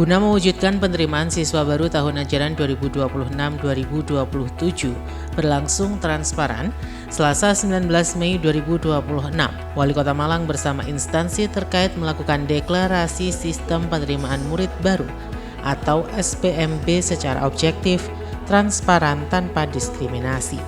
Guna mewujudkan penerimaan siswa baru tahun ajaran 2026-2027 berlangsung transparan, Selasa 19 Mei 2026, Wali Kota Malang bersama instansi terkait melakukan deklarasi sistem penerimaan murid baru atau SPMB secara objektif, transparan tanpa diskriminasi.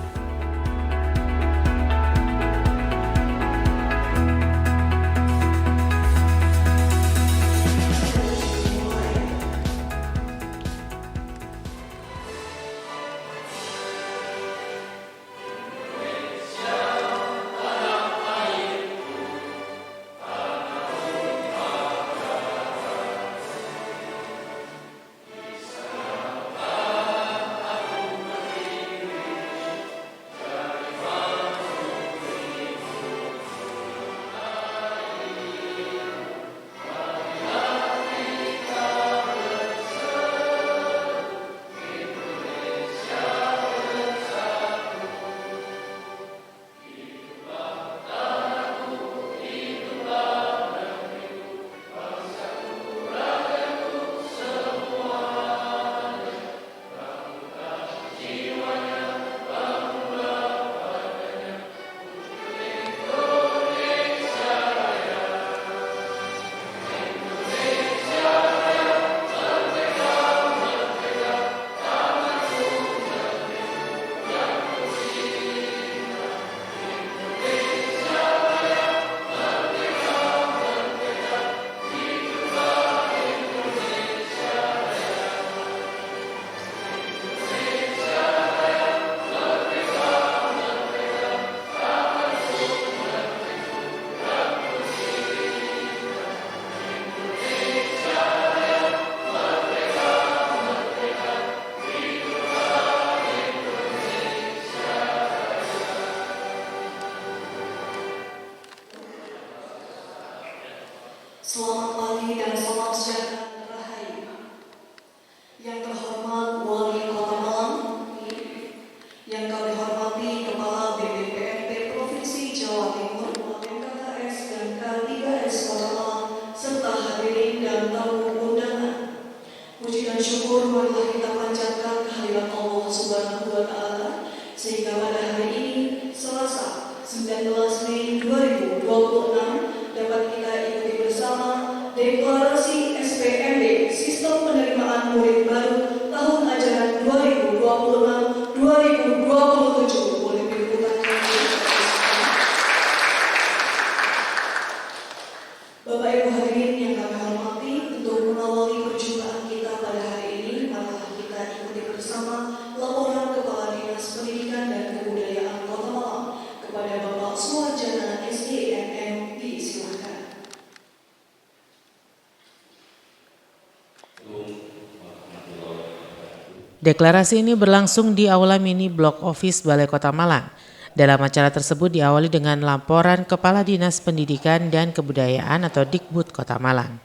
Selamat pagi dan salam sejahtera Rahayu. Yang terhormat Wali Kota Malang, yang kami hormati Kepala BPPMP Provinsi Jawa Timur, MKKS dan K3S Kota Malang, serta hadirin dan tamu undangan. Puji dan syukur marilah kita panjatkan kehadirat Allah Subhanahu wa Ta'ala, sehingga pada hari ini, Selasa 19 Mei 2026, dapat kita ikuti bersama deklarasi SPMB Sistem Penerimaan Murid Baru tahun ajaran 2026-2027. Boleh diputarkan. Bapak Ibu hadirin yang kami hormati, untuk mengawali perjumpaan kita pada hari ini, marilah kita ikuti bersama laporan Kepala Dinas Pendidikan dan Kebudayaan Kota Malang kepada Bapak Suarjana SDMM. Silakan. Deklarasi ini berlangsung di Aula Mini Blok Office Balai Kota Malang. Dalam acara tersebut diawali dengan laporan Kepala Dinas Pendidikan dan Kebudayaan atau Dikbud Kota Malang.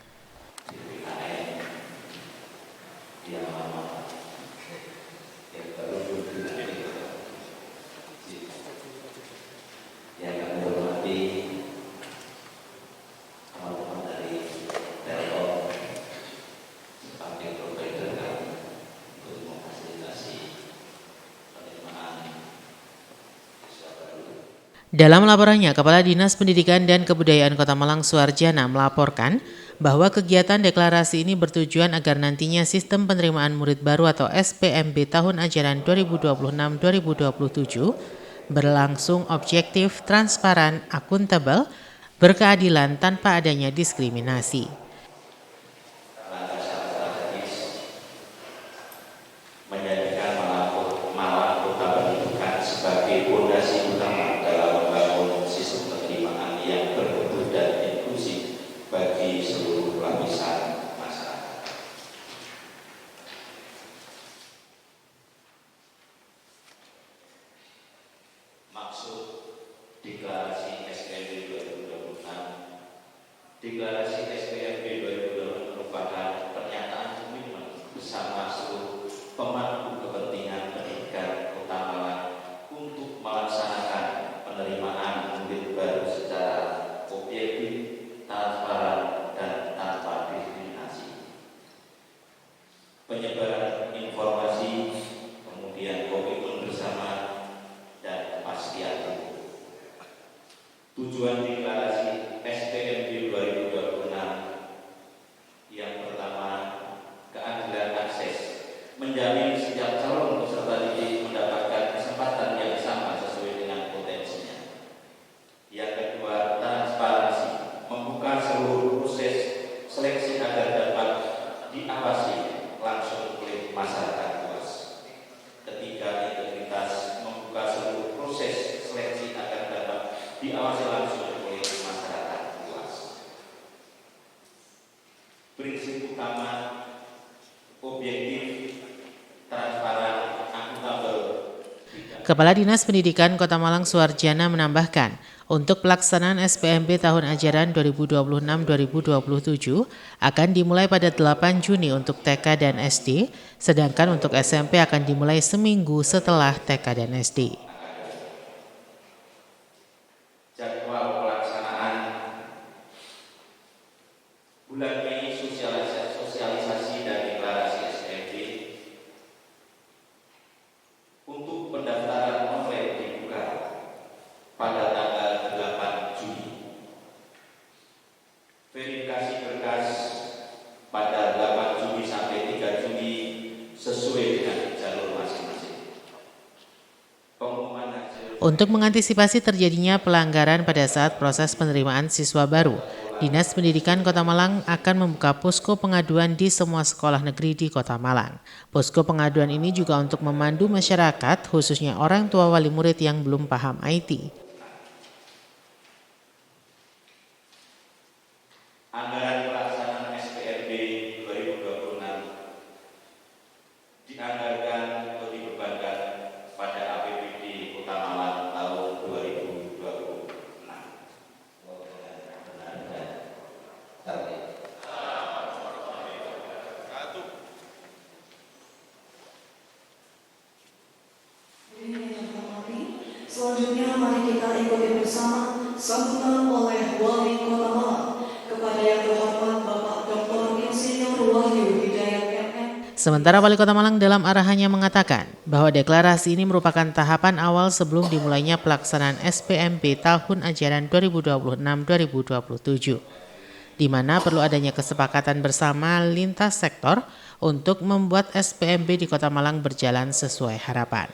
Dalam laporannya, Kepala Dinas Pendidikan dan Kebudayaan Kota Malang Suarjana melaporkan bahwa kegiatan deklarasi ini bertujuan agar nantinya sistem penerimaan murid baru atau SPMB tahun ajaran 2026-2027 berlangsung objektif, transparan, akuntabel, berkeadilan tanpa adanya diskriminasi. Deklarasi SPMB 2026 merupakan pernyataan komitmen bersama seluruh pemangku kepentingan pendidikan Kota Malang untuk melaksanakan penerimaan murid baru secara objektif, transparan, dan tanpa diskriminasi. Kepala Dinas Pendidikan Kota Malang Suarjana menambahkan, untuk pelaksanaan SPMB tahun ajaran 2026-2027 akan dimulai pada 8 Juni untuk TK dan SD, sedangkan untuk SMP akan dimulai seminggu setelah TK dan SD. Jadwal pelaksanaan bulan Mei sosialisasi dan deklarasi SPMB untuk pendaftaran online dibuka pada tanggal 8 Juni. Verifikasi berkas pada 8 Juni sampai 3 Juni sesuai dengan jalur masing-masing. Pengumuman hasil Untuk mengantisipasi terjadinya pelanggaran pada saat proses penerimaan siswa baru, Dinas Pendidikan Kota Malang akan membuka posko pengaduan di semua sekolah negeri di Kota Malang. Posko pengaduan ini juga untuk memandu masyarakat, khususnya orang tua wali murid yang belum paham IT. anggaran pelaksanaan SPMB 2026 dianggarkan atau dibebankan pada APBD Kota Malang tahun 2026. Ini yang terhormati. Selanjutnya mari kita ikuti bersama sambutan oleh Wali Kota Malang kepada yang terhormat Bapak Dr. Insinyur Wahyu Hidayat MM. Sementara Wali Kota Malang dalam arahannya mengatakan bahwa deklarasi ini merupakan tahapan awal sebelum dimulainya pelaksanaan SPMB tahun ajaran 2026-2027, di mana perlu adanya kesepakatan bersama lintas sektor untuk membuat SPMB di Kota Malang berjalan sesuai harapan.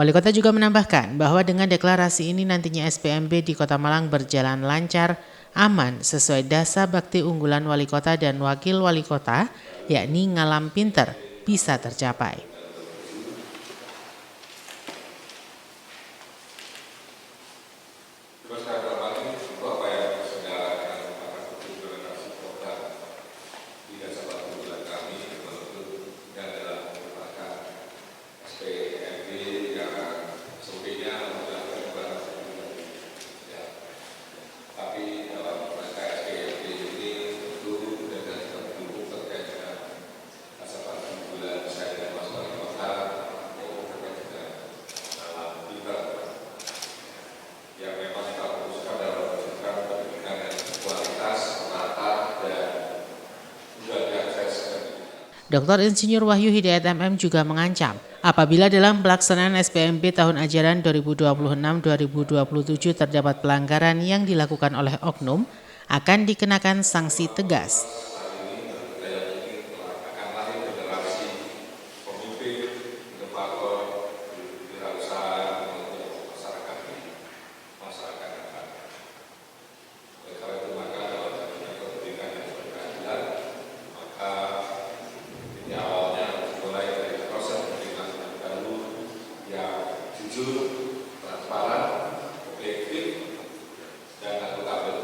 Wali Kota juga menambahkan bahwa dengan deklarasi ini nantinya SPMB di Kota Malang berjalan lancar, aman, sesuai dasar bakti unggulan Wali Kota dan Wakil Wali Kota, yakni ngalam pinter, bisa tercapai. Terus dalam hal ini itu apa yang diselenggarakan akan implementasi program di dasar unggulan kami menuntut yang adalah merupakan SPMB yang sempitnya menggunakan ya. Tapi dalam rangka SPMB ini tentu dengan mendukung terkait dengan dasar unggulan saya dan Mas Wali Kota terkait dengan dalam pinter yang memang kita fokuskan dalam mewujudkan pendidikan yang berkualitas, merata, dan mudah diakses. Dr. Insinyur Wahyu Hidayat MM juga mengancam apabila dalam pelaksanaan SPMB tahun ajaran 2026-2027 terdapat pelanggaran yang dilakukan oleh oknum, akan dikenakan sanksi tegas. Akan lahir generasi pemimpin, inovator, wirausaha untuk masyarakat yang ada. Oleh karena itu maka dalam pendidikan yang berkeadilan, maka ini awalnya mulai dari proses pendidikan yang baru yang jujur, transparan, objektif, dan akuntabel.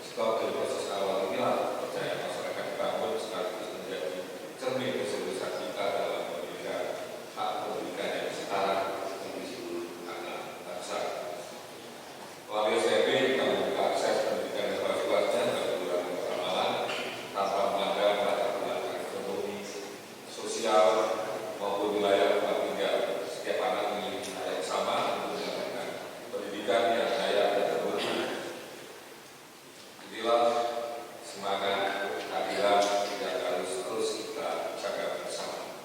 Sebab dari proses awal inilah percaya masyarakat dibangun sekaligus menjadi cermin keseriusan kita dalam memberikan hak pendidikan yang setara bagi seluruh anak bangsa. Melalui SPMB kita membuka akses pendidikan yang seluas-luasnya bagi seluruh Kota Malang tanpa melanggar latar belakang ekonomi, sosial maupun wilayah tempat tinggal. Setiap anak memiliki hak yang sama untuk mendapatkan pendidikan yang layak dan bermutu. Inilah semangat keadilan yang harus terus kita jaga bersama.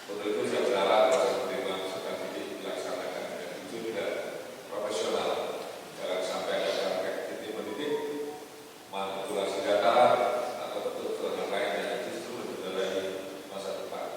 Untuk itu saya berharap proses penerimaan peserta didik dilaksanakan dengan jujur dan profesional. Jangan sampai ada praktek titik mendidik, manipulasi data, atau bentuk kecurangan lain yang justru mencederai masa depan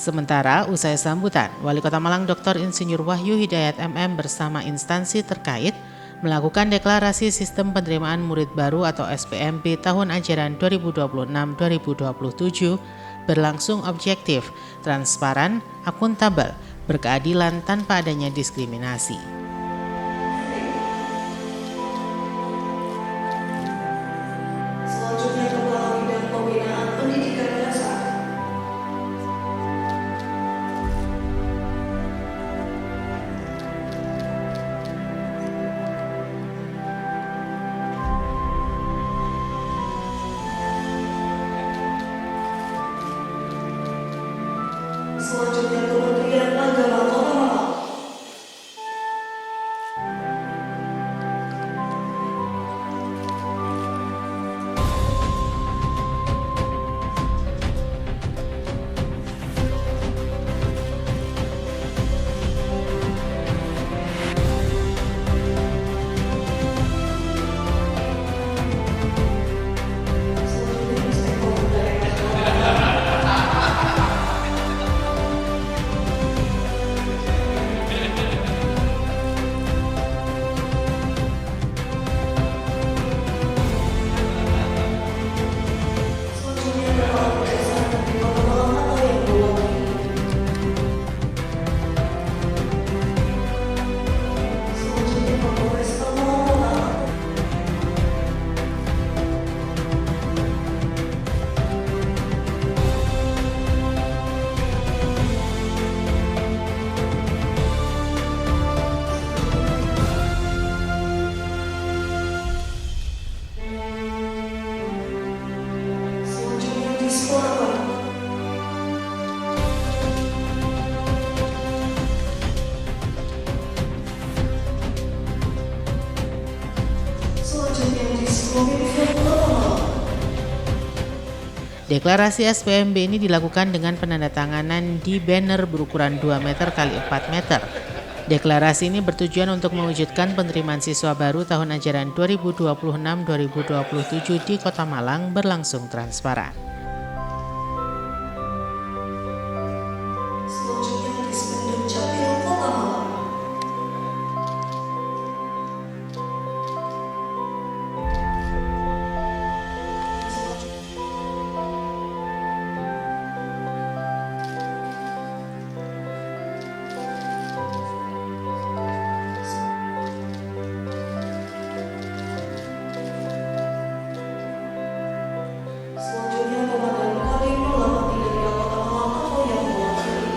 Sementara usai sambutan, Wali Kota Malang Dr. Insinyur Wahyu Hidayat MM bersama instansi terkait melakukan deklarasi sistem penerimaan murid baru atau SPMB tahun ajaran 2026-2027 berlangsung objektif, transparan, akuntabel, berkeadilan tanpa adanya diskriminasi. Selanjutnya Kepala Bidang Pembinaan Pendidikan Dasar. Selanjutnya Kementerian Agama Kota Malang. Selanjutnya Inspektorat Daerah. Selanjutnya Kepala Kejaksaan Negeri Kota Malang atau yang mewakili. Selanjutnya Kapolres Malang Kota. Selanjutnya Disporapar. Selanjutnya Diskominfo Kota Malang. Deklarasi SPMB ini dilakukan dengan penandatanganan di banner berukuran 2 meter x 4 meter. Deklarasi ini bertujuan untuk mewujudkan penerimaan siswa baru tahun ajaran 2026-2027 di Kota Malang berlangsung transparan. Selanjutnya Dispenduk Capil Kota Malang. Selanjutnya Komandan Kodim 083 Kota Malang atau yang mewakili.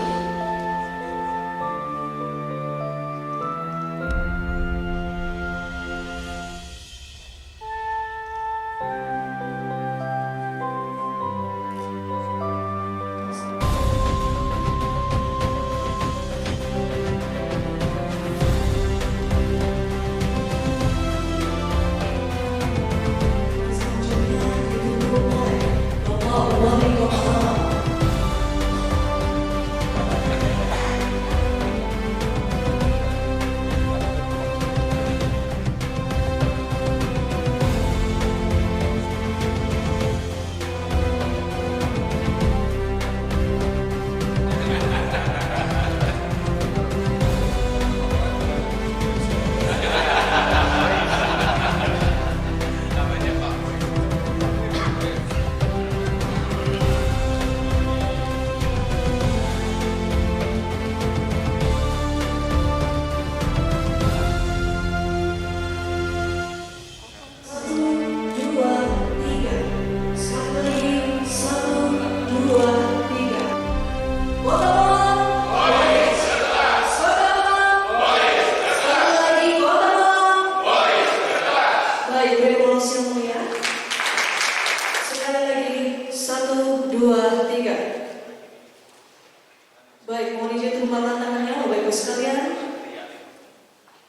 Selanjutnya dipimpin oleh Bapak Wali Kota Malang. Satu, dua, tiga. Sekali lagi, satu, dua, tiga. Kota Malang. Kota Malang. Sekali lagi, Kota Malang. Baik, Revolusi yang mulia. Sekali lagi, satu, dua, tiga. Baik, mohon izin tumpahkan tangannya, Bapak Ibu sekalian.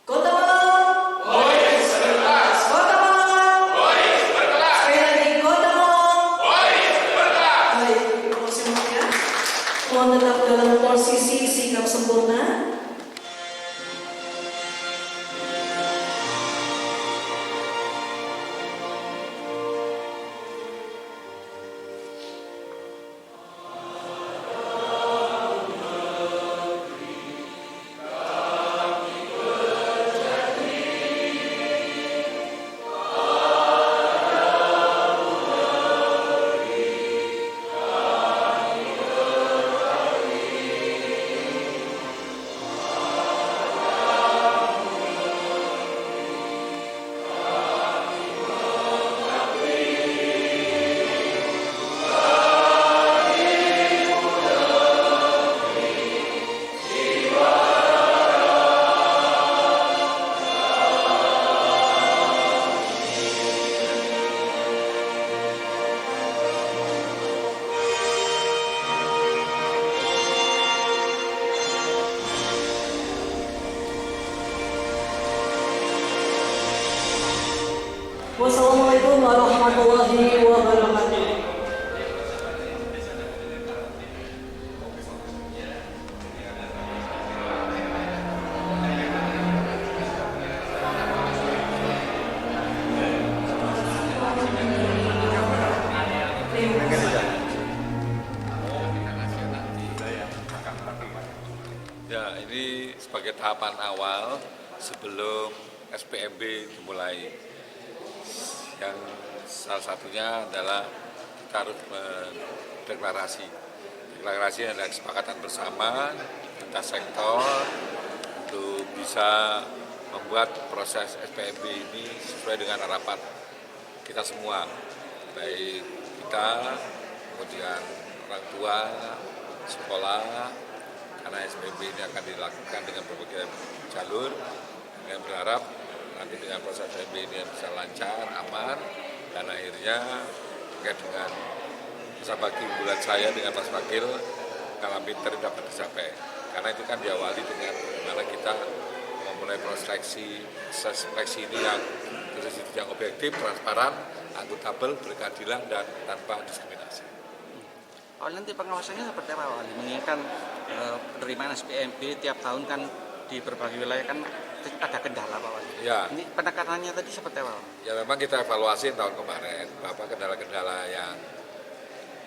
Kota Malang. Kota Malang. Sekali lagi, Kota Malang. Baik, Revolusi yang mulia. Mohon tetap dalam posisi sikap sempurna. Assalamualaikum warahmatullahi wabarakatuh. Ya, ini sebagai tahapan awal sebelum SPMB dimulai. Yang salah satunya adalah kita harus mendeklarasi. Deklarasi adalah kesepakatan bersama lintas sektor untuk bisa membuat proses SPMB ini sesuai dengan harapan kita semua, baik kita, kemudian orang tua, sekolah, karena SPMB ini akan dilakukan dengan berbagai jalur, dengan berharap nanti dengan proses SPMB ini bisa lancar, aman, dan akhirnya terkait dengan masa bagi bulan saya dengan Mas Wakil, kalam pinter dapat dicapai. Karena itu kan diawali dengan bagaimana kita memulai proses seleksi ini yang objektif, transparan, akuntabel, berkeadilan, dan tanpa diskriminasi. Nanti pengawasannya seperti apa, Wali? Mengingatkan penerimaan SPMB tiap tahun kan di berbagai wilayah kan ada kendala, Pak Wali. Ya. Ini penekanannya tadi seperti apa? Ya memang kita evaluasi tahun kemarin, berapa kendala-kendala yang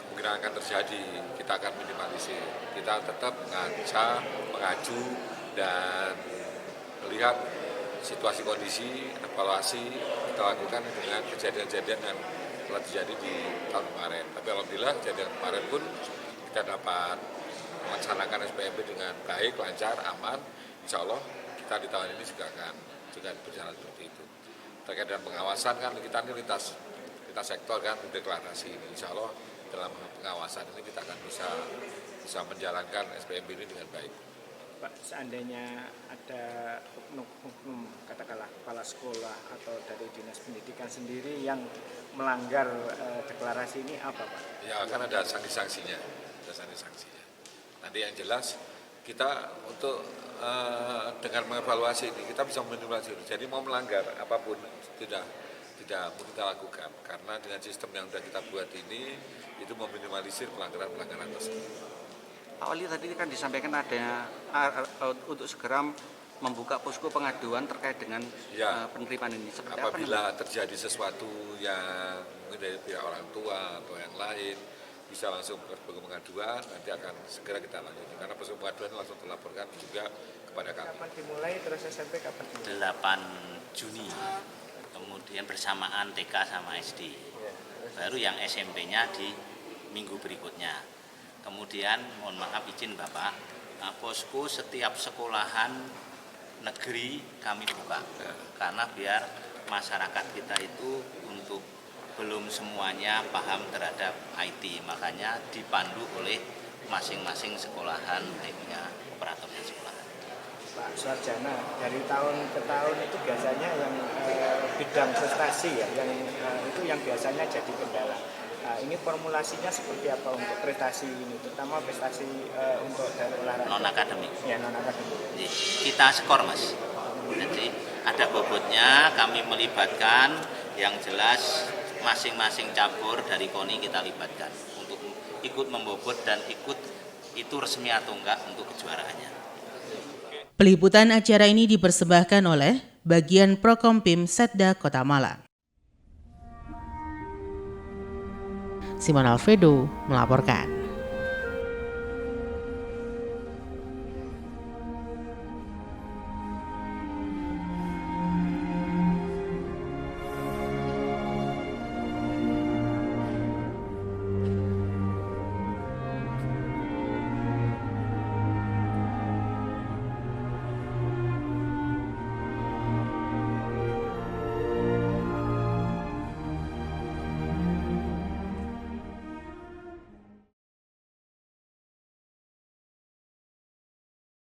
kemungkinan akan terjadi, kita akan minimalisir. Kita tetap mengacu dan melihat situasi kondisi, evaluasi kita lakukan dengan kejadian-kejadian yang telah terjadi di tahun kemarin. Tapi alhamdulillah kejadian kemarin pun kita dapat melaksanakan SPMB dengan baik, lancar, aman. Insya Allah kita di tahun ini juga akan berjalan seperti itu. Terkait dengan pengawasan kan kita ini lintas sektor kan deklarasi ini. Insya Allah dalam pengawasan ini kita akan bisa menjalankan SPMB ini dengan baik. Pak, seandainya ada oknum katakanlah kepala sekolah atau dari dinas pendidikan sendiri yang melanggar deklarasi ini apa, Pak? Ya akan ada sanksi-sanksinya, Nanti yang jelas kita untuk dengan mengevaluasi ini kita bisa meminimalisir. Jadi mau melanggar apapun tidak mungkin kita lakukan karena dengan sistem yang sudah kita buat ini itu meminimalisir pelanggaran tersebut. Pak Wali tadi kan disampaikan ada untuk segera membuka posko pengaduan terkait dengan penerimaan ini. Seperti apabila terjadi sesuatu yang mungkin dari pihak orang tua atau yang lain, bisa langsung ke posko pengaduan, nanti akan segera kita lanjutkan. Karena posko pengaduan langsung dilaporkan juga kepada kami. Kapan dimulai terus SMP kapan dimulai? 8 Juni, kemudian bersamaan TK sama SD. Baru yang SMP-nya di minggu berikutnya. Kemudian mohon maaf izin Bapak, posko setiap sekolahan negeri kami buka karena biar masyarakat kita itu untuk belum semuanya paham terhadap IT, makanya dipandu oleh masing-masing sekolahan, baiknya operatornya sekolahan. Pak Suarjana, dari tahun ke tahun itu biasanya yang bidang prestasi ya, itu yang biasanya jadi kendala. Ini formulasinya seperti apa untuk prestasi ini, terutama prestasi untuk dari olahraga? Non-akademik. Ya, non-akademik. Kita skor, Mas. Jadi ada bobotnya, kami melibatkan, yang jelas masing-masing cabur dari KONI kita libatkan untuk ikut membobot dan ikut itu resmi atau enggak untuk kejuaraannya. Peliputan acara ini dipersembahkan oleh bagian Prokompim Setda Kota Malang. Simon Alfredo melaporkan.